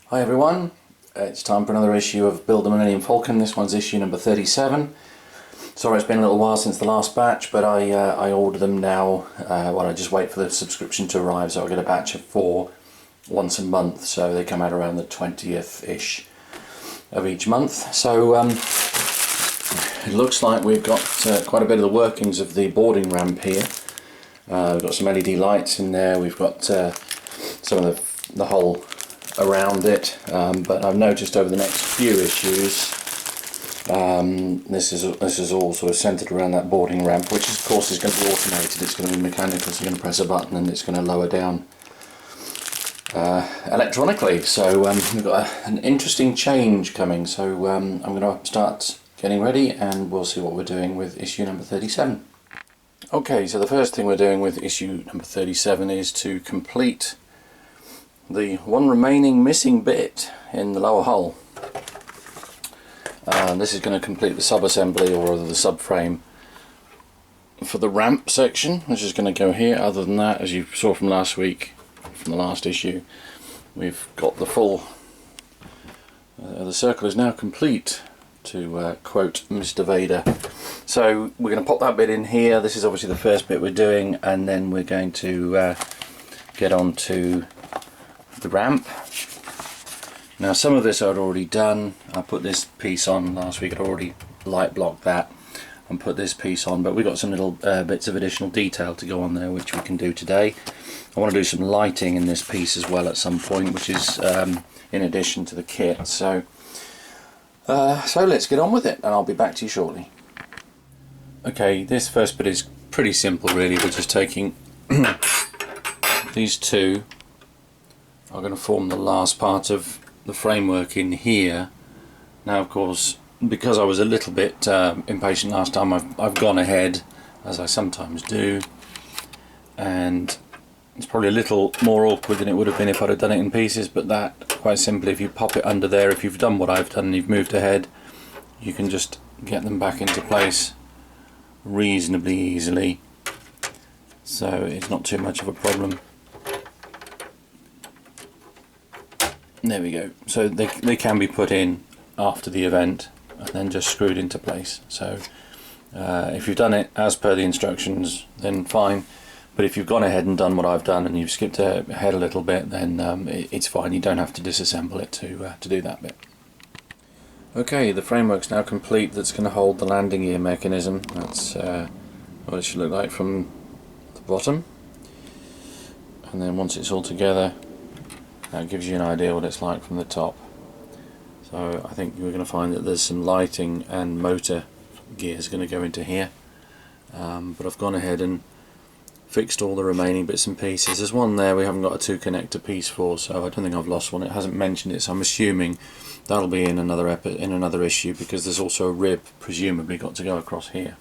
Hi everyone, it's time for another issue of Build the Millennium Falcon. This one's issue number 37. Sorry it's been a little while since the last batch, but I order them now while I just wait for the subscription to arrive, so I get a batch of 4 once a month, so they come out around the 20th-ish of each month. So it looks like we've got quite a bit of the workings of the boarding ramp here. We've got some LED lights in there, we've got some of the whole around it, but I've noticed over the next few issues this is all sort of centered around that boarding ramp, which of course is going to be automated. It's going to be mechanical, so you're going to press a button and it's going to lower down electronically. So we've got an interesting change coming, so I'm going to start getting ready and we'll see what we're doing with issue number 37. Okay, so the first thing we're doing with issue number 37 is to complete the one remaining missing bit in the lower hull. This is going to complete the sub-assembly, or the subframe, for the ramp section, which is going to go here. Other than that, as you saw from last week, from the last issue, we've got the full the circle is now complete, to quote Mr. Vader. So we're going to pop that bit in here. This is obviously the first bit we're doing, and then we're going to get on to the ramp. Now some of this I'd already done. I put this piece on last week. I'd already light blocked that and put this piece on, but we've got some little bits of additional detail to go on there, which we can do today. I want to do some lighting in this piece as well at some point, which is in addition to the kit. So let's get on with it, and I'll be back to you shortly. Okay, this first bit is pretty simple really. We're just taking these two are going to form the last part of the framework in here. Now of course, because I was a little bit impatient last time, I've gone ahead, as I sometimes do, and it's probably a little more awkward than it would have been if I'd have done it in pieces, but that, quite simply, if you pop it under there, if you've done what I've done and you've moved ahead, you can just get them back into place reasonably easily, so it's not too much of a problem. There we go. So they can be put in after the event and then just screwed into place. So if you've done it as per the instructions, then fine, but if you've gone ahead and done what I've done and you've skipped ahead a little bit, then it's fine. You don't have to disassemble it to do that bit. Okay, the framework's now complete. That's going to hold the landing gear mechanism. That's what it should look like from the bottom, and then once it's all together, that gives you an idea what it's like from the top. So I think you're going to find that there's some lighting and motor gears going to go into here, but I've gone ahead and fixed all the remaining bits and pieces. There's one there we haven't got a 2 connector piece for, so I don't think I've lost one. It hasn't mentioned it, so I'm assuming that'll be in another issue, because there's also a rib presumably got to go across here.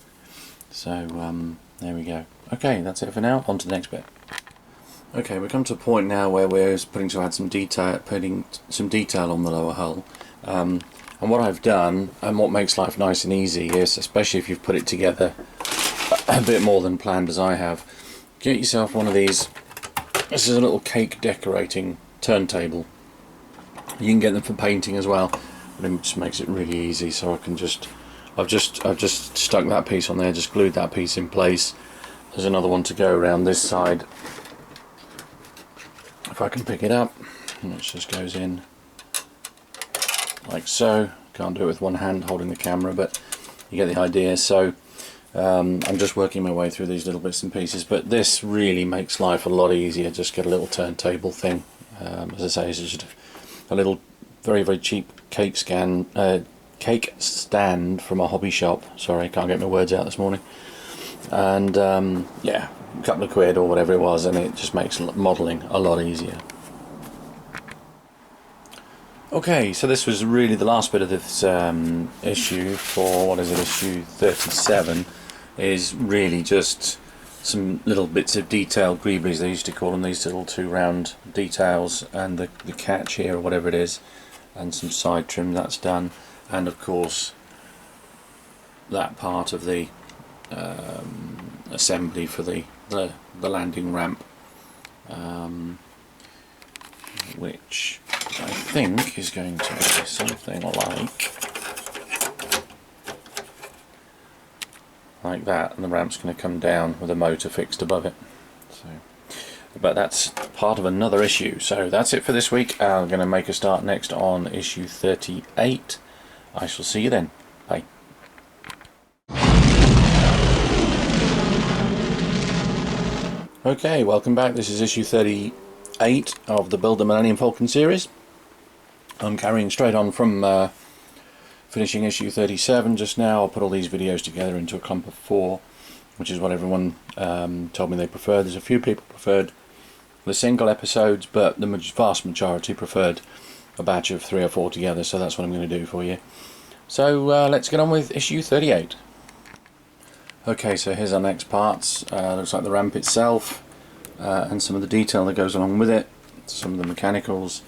So there we go. Okay, that's it for now. On to the next bit. Okay, we've come to a point now where we're putting some detail on the lower hull, and what I've done, and what makes life nice and easy is, especially if you've put it together a bit more than planned as I have, get yourself one of these. This is a little cake decorating turntable. You can get them for painting as well, but it just makes it really easy. So I can I've just stuck that piece on there, just glued that piece in place. There's another one to go around this side. If I can pick it up, and it just goes in like so. Can't do it with one hand holding the camera, but you get the idea. So I'm just working my way through these little bits and pieces, but this really makes life a lot easier. Just get a little turntable thing. As I say, it's just a little very, very cheap cake stand from a hobby shop. Sorry, can't get my words out this morning. And yeah, a couple of quid or whatever it was, and it just makes modelling a lot easier. Okay, so this was really the last bit of this issue for, what is it, issue 37, is really just some little bits of detail, greeblies they used to call them, these little 2 round details, and the catch here or whatever it is, and some side trim. That's done, and of course that part of the assembly for the landing ramp, which which I think is going to be something like that, and the ramp's going to come down with a motor fixed above it. So, but that's part of another issue. So that's it for this week. I'm going to make a start next on issue 38. I shall see you then. Bye. Okay, welcome back. This is issue 38 of the Build the Millennium Falcon series. I'm carrying straight on from finishing issue 37 just now. I'll put all these videos together into a clump of 4, which is what everyone told me they preferred. There's a few people preferred the single episodes, but the vast majority preferred a batch of 3 or 4 together, so that's what I'm going to do for you. So let's get on with issue 38. Okay, so here's our next parts. Looks like the ramp itself and some of the detail that goes along with it, some of the mechanicals,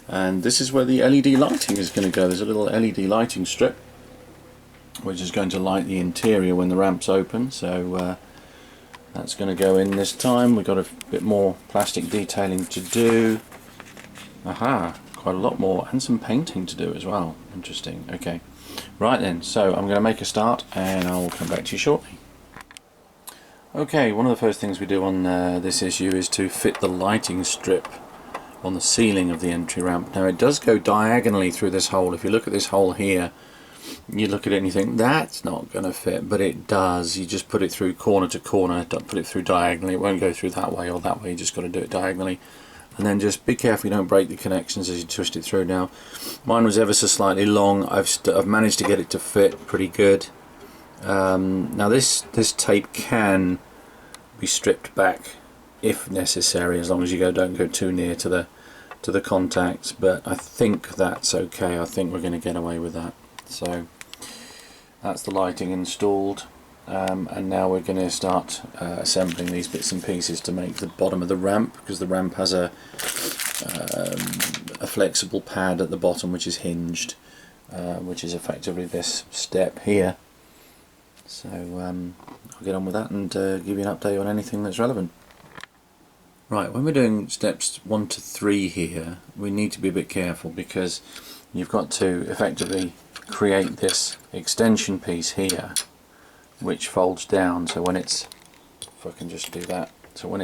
and this is where the LED lighting is going to go. There's a little LED lighting strip which is going to light the interior when the ramp's open, so that's going to go in this time. We've got a bit more plastic detailing to do. Aha, quite a lot more, and some painting to do as well. Interesting. Okay, right then, so I'm going to make a start and I'll come back to you shortly. Okay, one of the first things we do on this issue is to fit the lighting strip on the ceiling of the entry ramp. Now it does go diagonally through this hole. If you look at this hole here, you look at it and you think that's not going to fit, but it does. You just put it through corner to corner, don't put it through diagonally. It won't go through that way or that way, you just got to do it diagonally. And then just be careful you don't break the connections as you twist it through. Now mine was ever so slightly long. I've managed to get it to fit pretty good. Now this tape can be stripped back if necessary, as long as you don't go too near to the contacts, but I think that's okay. I think we're going to get away with that. So that's the lighting installed, and now we're going to start assembling these bits and pieces to make the bottom of the ramp, because the ramp has a flexible pad at the bottom which is hinged, which is effectively this step here. So I'll get on with that and give you an update on anything that's relevant. Right, when we're doing steps 1 to 3 here, we need to be a bit careful, because you've got to effectively create this extension piece here which folds down. So when it's, if I can just do that, so when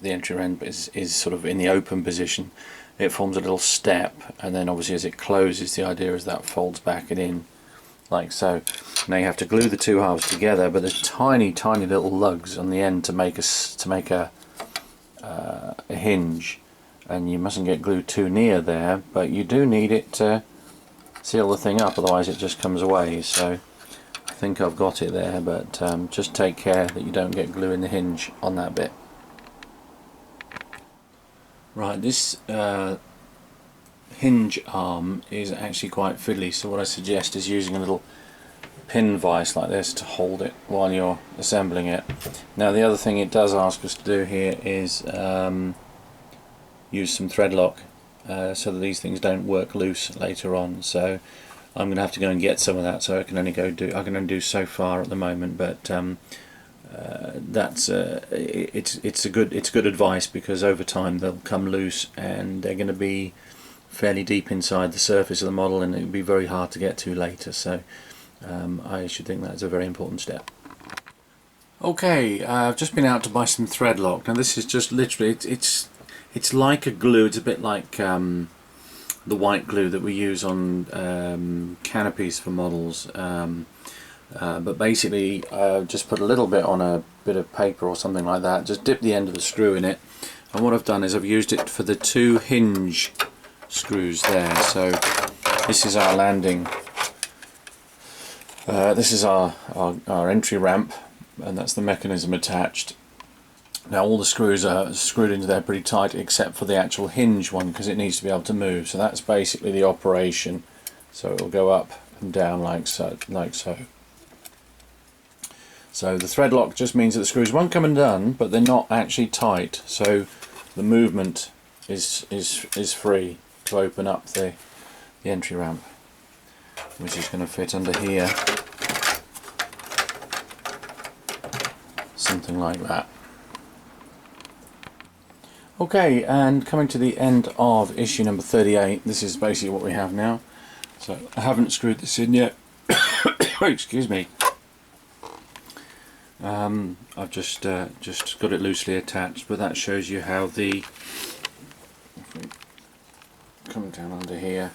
the entry ramp is sort of in the open position, it forms a little step, and then obviously as it closes, the idea is that folds back and in like so. Now you have to glue the two halves together, but there's tiny little lugs on the end to make a hinge, and you mustn't get glued too near there, but you do need it to seal the thing up, otherwise it just comes away. So I think I've got it there, but just take care that you don't get glue in the hinge on that bit. Right, this hinge arm is actually quite fiddly, so what I suggest is using a little pin vise like this to hold it while you're assembling it. Now the other thing it does ask us to do here is use some thread lock so that these things don't work loose later on. So I'm going to have to go and get some of that, so I can only do so far at the moment, but that's it's good advice, because over time they'll come loose and they're going to be fairly deep inside the surface of the model, and it'll be very hard to get to later. So I should think that's a very important step. Okay, I've just been out to buy some thread lock. Now this is just literally, it's like a glue. It's a bit like the white glue that we use on canopies for models, but basically just put a little bit on a bit of paper or something like that, just dip the end of the screw in it, and what I've done is I've used it for the 2 hinge screws there. So this is our landing, this is our entry ramp, and that's the mechanism attached. Now all the screws are screwed into there pretty tight, except for the actual hinge one, because it needs to be able to move. So that's basically the operation. So it will go up and down like so, So the thread lock just means that the screws won't come undone, but they're not actually tight. So the movement is free to open up the entry ramp, which is going to fit under here, something like that. Okay, and coming to the end of issue number 38, this is basically what we have now. So I haven't screwed this in yet. Excuse me. I've just got it loosely attached, but that shows you how the, if we come down under here,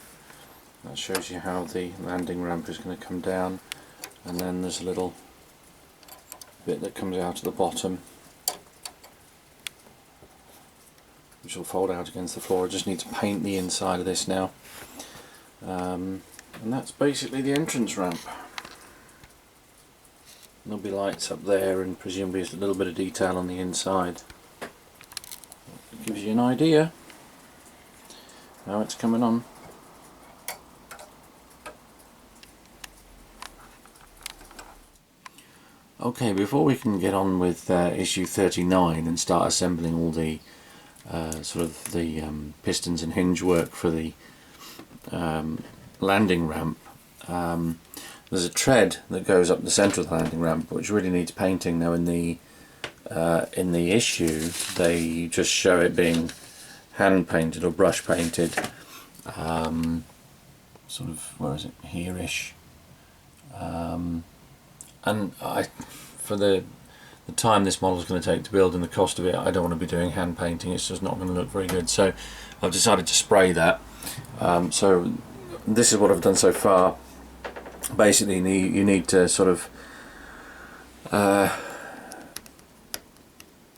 that shows you how the landing ramp is going to come down, and then there's a little bit that comes out of the bottom, which will fold out against the floor. I just need to paint the inside of this now, and that's basically the entrance ramp. There'll be lights up there and presumably a little bit of detail on the inside. It gives you an idea how it's coming on. Okay, before we can get on with issue 39 and start assembling all the sort of the pistons and hinge work for the landing ramp, there's a tread that goes up the centre of the landing ramp which really needs painting. Now in the issue they just show it being hand painted or brush painted, sort of, where is it, here-ish, and for the time this model is going to take to build and the cost of it, I don't want to be doing hand painting. It's just not going to look very good, so I've decided to spray that. So this is what I've done so far. Basically you need to sort of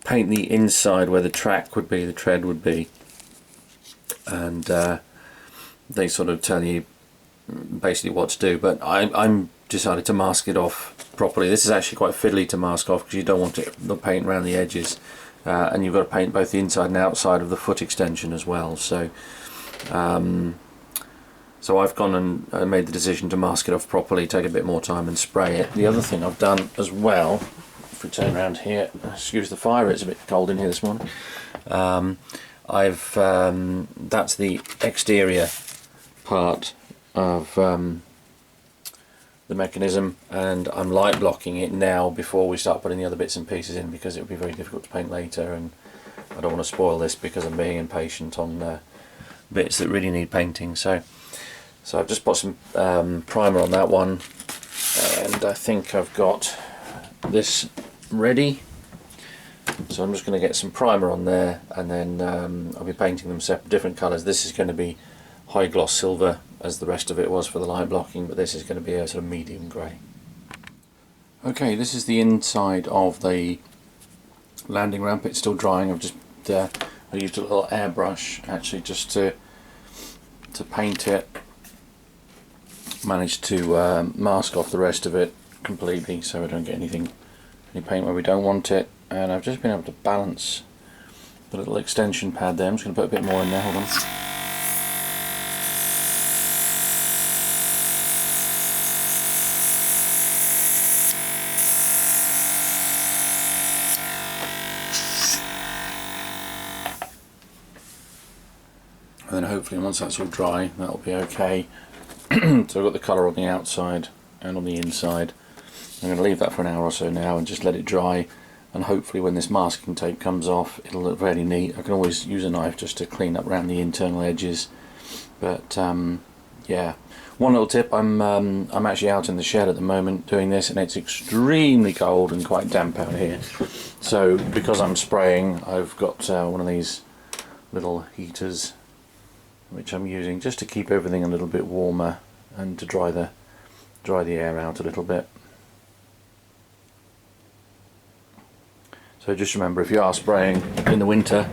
paint the inside where the track would be, the tread would be, and they sort of tell you basically what to do, but I'm decided to mask it off properly. This is actually quite fiddly to mask off because you don't want the paint around the edges, and you've got to paint both the inside and outside of the foot extension as well. So so I've gone and made the decision to mask it off properly, take a bit more time and spray it. The other thing I've done as well, if we turn around here, excuse the fire, it's a bit cold in here this morning. That's the exterior part of the mechanism, and I'm light blocking it now before we start putting the other bits and pieces in, because it would be very difficult to paint later, and I don't want to spoil this because I'm being impatient on bits that really need painting. So I've just put some primer on that one, and I think I've got this ready. So I'm just going to get some primer on there, and then I'll be painting them separate, different colours. This is going to be high gloss silver, as the rest of it was for the light blocking, but this is going to be a sort of medium grey. Okay, this is the inside of the landing ramp. It's still drying. I've just I used a little airbrush actually just to paint it. Managed to mask off the rest of it completely so I don't get any paint where we don't want it, and I've just been able to balance the little extension pad there. I'm just going to put a bit more in there, hold on. And then hopefully once that's all dry, that'll be okay. So I've got the colour on the outside and on the inside. I'm going to leave that for an hour or so now and just let it dry, and hopefully when this masking tape comes off it'll look very neat. I can always use a knife just to clean up around the internal edges, but yeah. One little tip, I'm actually out in the shed at the moment doing this, and it's extremely cold and quite damp out here. So because I'm spraying, I've got one of these little heaters which I'm using just to keep everything a little bit warmer and to dry the air out a little bit. So just remember, if you are spraying in the winter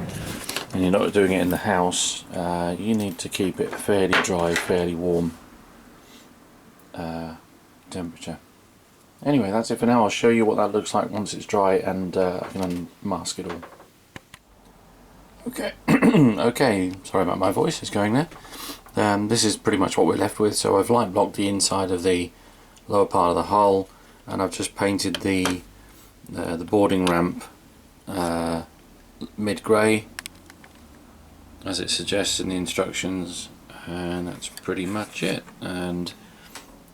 and you're not doing it in the house, you need to keep it fairly dry, fairly warm temperature. Anyway, that's it for now. I'll show you what that looks like once it's dry, and I can unmask it all. Okay, okay, sorry about my voice, it's going there. This is pretty much what we're left with. So I've light blocked the inside of the lower part of the hull, and I've just painted the boarding ramp mid-grey as it suggests in the instructions, and that's pretty much it. And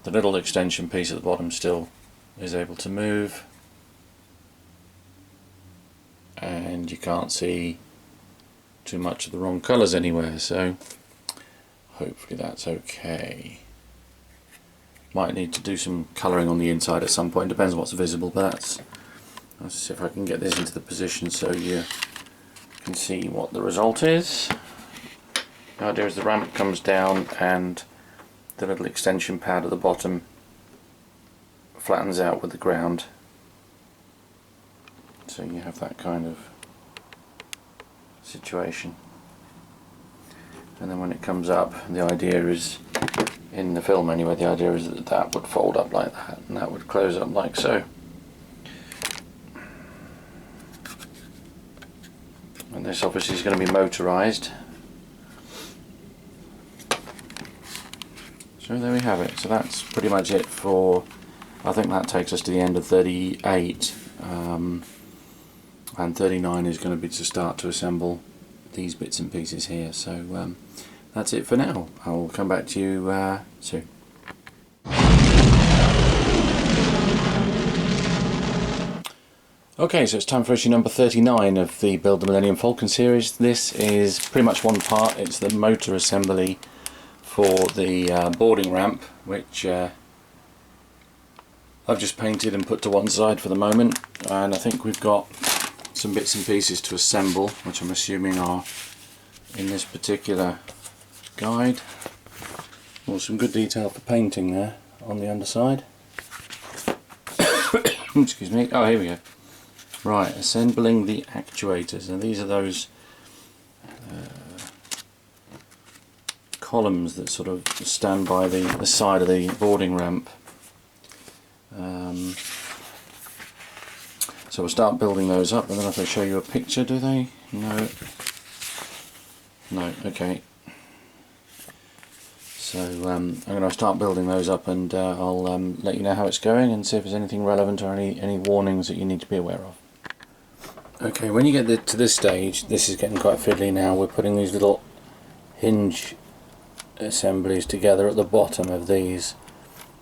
the little extension piece at the bottom still is able to move, and you can't see too much of the wrong colours anywhere, so hopefully that's okay. Might need to do some colouring on the inside at some point, depends on what's visible, but let's see if I can get this into the position so you can see what the result is. The idea is the ramp comes down and the little extension pad at the bottom flattens out with the ground, so you have that kind of situation. And then when it comes up, the idea is, in the film anyway, the idea is that that would fold up like that and that would close up like so. And this obviously is going to be motorised. So there we have it. So that's pretty much it for, I think that takes us to the end of 38, and 39 is going to be to start to assemble these bits and pieces here. So that's it for now. I'll come back to you soon. Okay, so it's time for issue number 39 of the Build the Millennium Falcon series. This is pretty much one part. It's the motor assembly for the boarding ramp, which I've just painted and put to one side for the moment, and I think we've got some bits and pieces to assemble, which I'm assuming are in this particular guide. Well, some good detail for painting there on the underside. Excuse me. Oh, here we go. Right, assembling the actuators. Now these are those columns that sort of stand by the side of the boarding ramp. So we'll start building those up. I don't know if they show you a picture, do they? No. No, okay. So I'm going to start building those up, and I'll let you know how it's going and see if there's anything relevant or any warnings that you need to be aware of. Okay, when you get to this stage, this is getting quite fiddly now. We're putting these little hinge assemblies together at the bottom of these,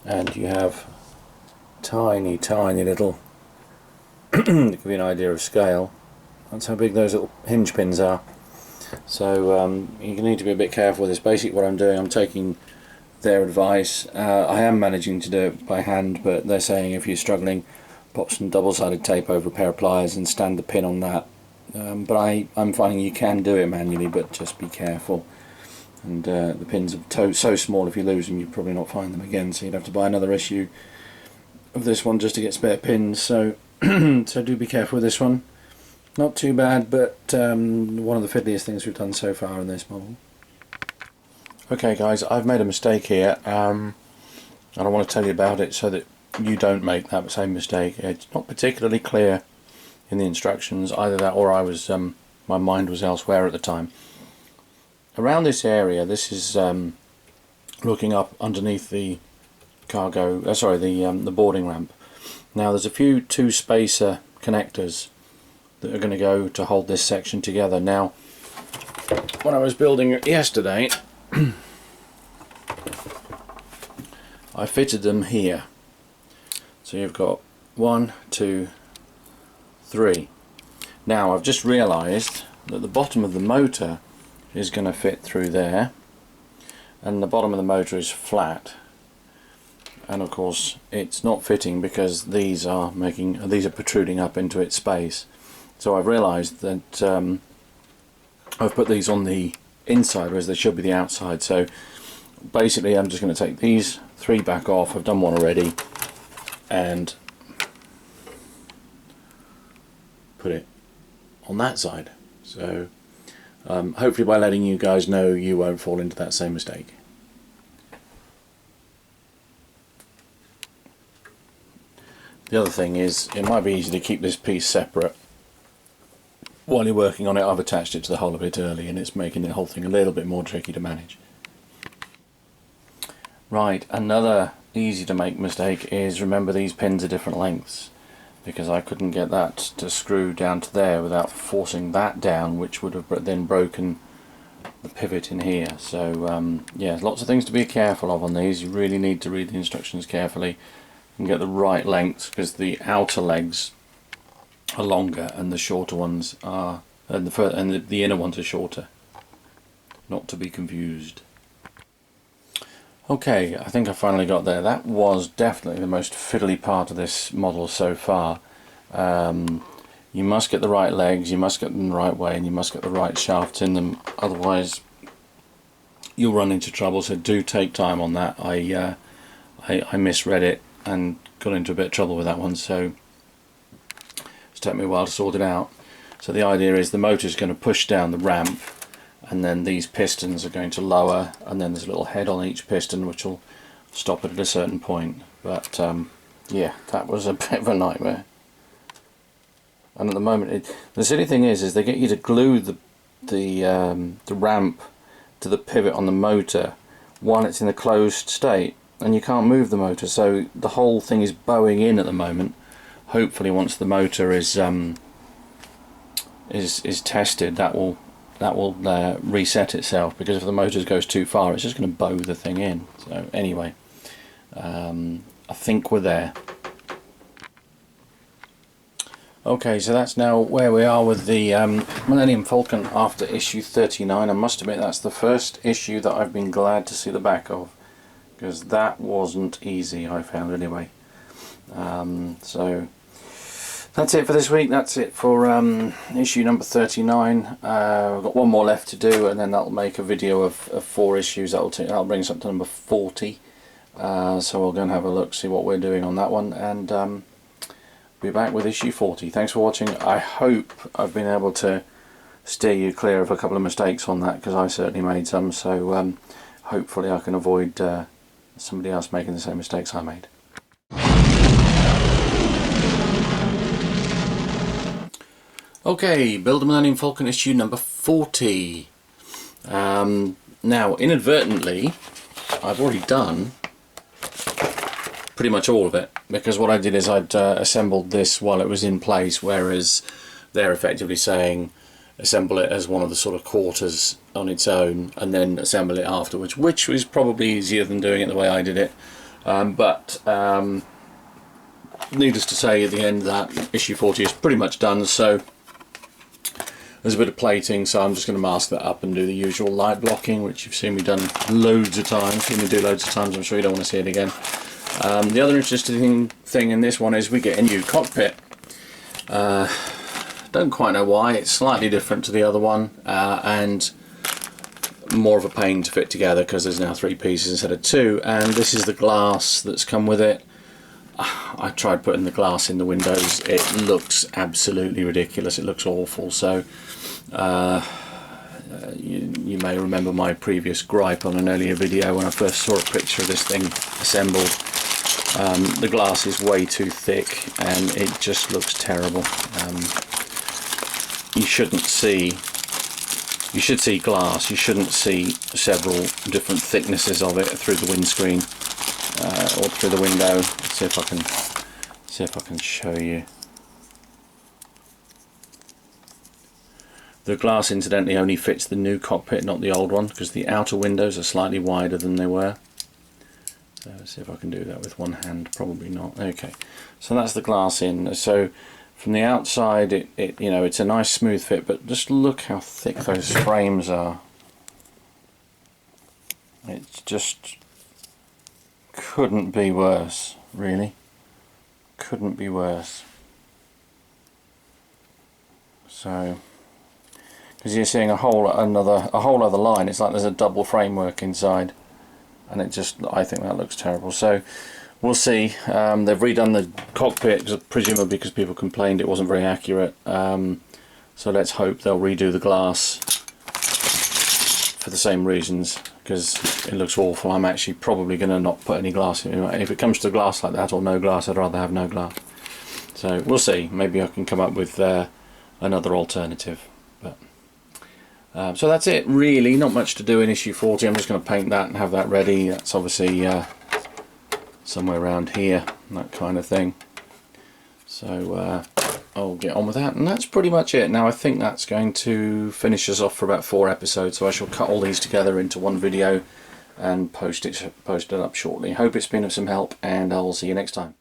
and you have tiny little to give you an idea of scale, that's how big those little hinge pins are. So you need to be a bit careful with this. Basically what I'm doing, I'm taking their advice. I am managing to do it by hand, but they're saying if you're struggling, pop some double-sided tape over a pair of pliers and stand the pin on that. But I'm finding you can do it manually, but just be careful. And the pins are so small, if you lose them you'd probably not find them again, so you'd have to buy another issue of this one just to get spare pins. So so do be careful with this one. Not too bad, but one of the fiddliest things we've done so far in this model. Okay guys, I've made a mistake here, and I want to tell you about it so that you don't make that same mistake. It's not particularly clear in the instructions, either that or I was my mind was elsewhere at the time. Around this area, this is looking up underneath the cargo, the boarding ramp. Now there's a few 2-spacer connectors that are going to go to hold this section together. Now when I was building it yesterday I fitted them here. So you've got 1, 2, 3. Now I've just realised that the bottom of the motor is going to fit through there, and the bottom of the motor is flat, and of course it's not fitting because these are protruding up into its space. So I've realised that I've put these on the inside, whereas they should be the outside. So basically I'm just going to take these 3 back off. I've done one already, and put it on that side. So hopefully by letting you guys know, you won't fall into that same mistake. The other thing is, it might be easy to keep this piece separate while you're working on it. I've attached it to the hull a bit early, and it's making the whole thing a little bit more tricky to manage. Right, another easy to make mistake is, remember these pins are different lengths, because I couldn't get that to screw down to there without forcing that down, which would have then broken the pivot in here. So yeah, lots of things to be careful of on these. You really need to read the instructions carefully and get the right lengths, because the outer legs are longer and the shorter ones are and the inner ones are shorter. Not to be confused. Okay, I think I finally got there. That was definitely the most fiddly part of this model so far. You must get the right legs, you must get them the right way, and you must get the right shafts in them, otherwise you'll run into trouble. So do take time on that. I misread it and got into a bit of trouble with that one, so it's taken me a while to sort it out. So the idea is the motor is going to push down the ramp, and then these pistons are going to lower, and then there's a little head on each piston which will stop it at a certain point. But yeah, that was a bit of a nightmare. And at the moment, the silly thing is they get you to glue the ramp to the pivot on the motor while it's in a closed state, and you can't move the motor, so the whole thing is bowing in at the moment. Hopefully once the motor is tested, that will reset itself, because if the motor goes too far it's just going to bow the thing in. So anyway, I think we're there. Okay, so that's now where we are with the Millennium Falcon after issue 39. I must admit that's the first issue that I've been glad to see the back of, because that wasn't easy, I found anyway. So that's it for this week. That's it for issue number 39. I've got one more left to do, and then that'll make a video of 4 issues. That'll bring us up to number 40. So we'll go and have a look, see what we're doing on that one, and be back with issue 40. Thanks for watching. I hope I've been able to steer you clear of a couple of mistakes on that, because I certainly made some, so hopefully I can avoid somebody else making the same mistakes I made. Okay, Build a Millennium Falcon issue number 40. Now, inadvertently, I've already done pretty much all of it, because what I did is I'd assembled this while it was in place, whereas they're effectively saying assemble it as one of the sort of quarters on its own and then assemble it afterwards, which was probably easier than doing it the way I did it. But needless to say, at the end that issue 40 is pretty much done, so there's a bit of plating, so I'm just going to mask that up and do the usual light blocking, which you've seen me done loads of times. Seen me do loads of times, I'm sure you don't want to see it again. The other interesting thing in this one is we get a new cockpit. Don't quite know why. It's slightly different to the other one, and more of a pain to fit together, because there's now 3 pieces instead of 2, and this is the glass that's come with it. I tried putting the glass in the windows. It looks absolutely ridiculous. It looks awful. So you may remember my previous gripe on an earlier video when I first saw a picture of this thing assembled. The glass is way too thick and it just looks terrible. You should see glass, you shouldn't see several different thicknesses of it through the windscreen or through the window. Let's see if I can show you. The glass incidentally only fits the new cockpit, not the old one, because the outer windows are slightly wider than they were. So let's see if I can do that with one hand. Probably not. Okay, so that's the glass in. So from the outside, it's a nice smooth fit, but just look how thick those frames are. It just couldn't be worse, really. Couldn't be worse. So, because you're seeing a whole other line. It's like there's a double framework inside, and I think that looks terrible. So we'll see. They've redone the cockpit, presumably because people complained it wasn't very accurate. So let's hope they'll redo the glass for the same reasons, because it looks awful. I'm actually probably going to not put any glass in. If it comes to glass like that, or no glass, I'd rather have no glass. So we'll see. Maybe I can come up with another alternative. But so that's it, really. Not much to do in issue 40. I'm just going to paint that and have that ready. That's obviously somewhere around here, that kind of thing. So I'll get on with that, and that's pretty much it. Now I think that's going to finish us off for about 4 episodes, so I shall cut all these together into one video and post it up shortly. Hope it's been of some help, and I'll see you next time.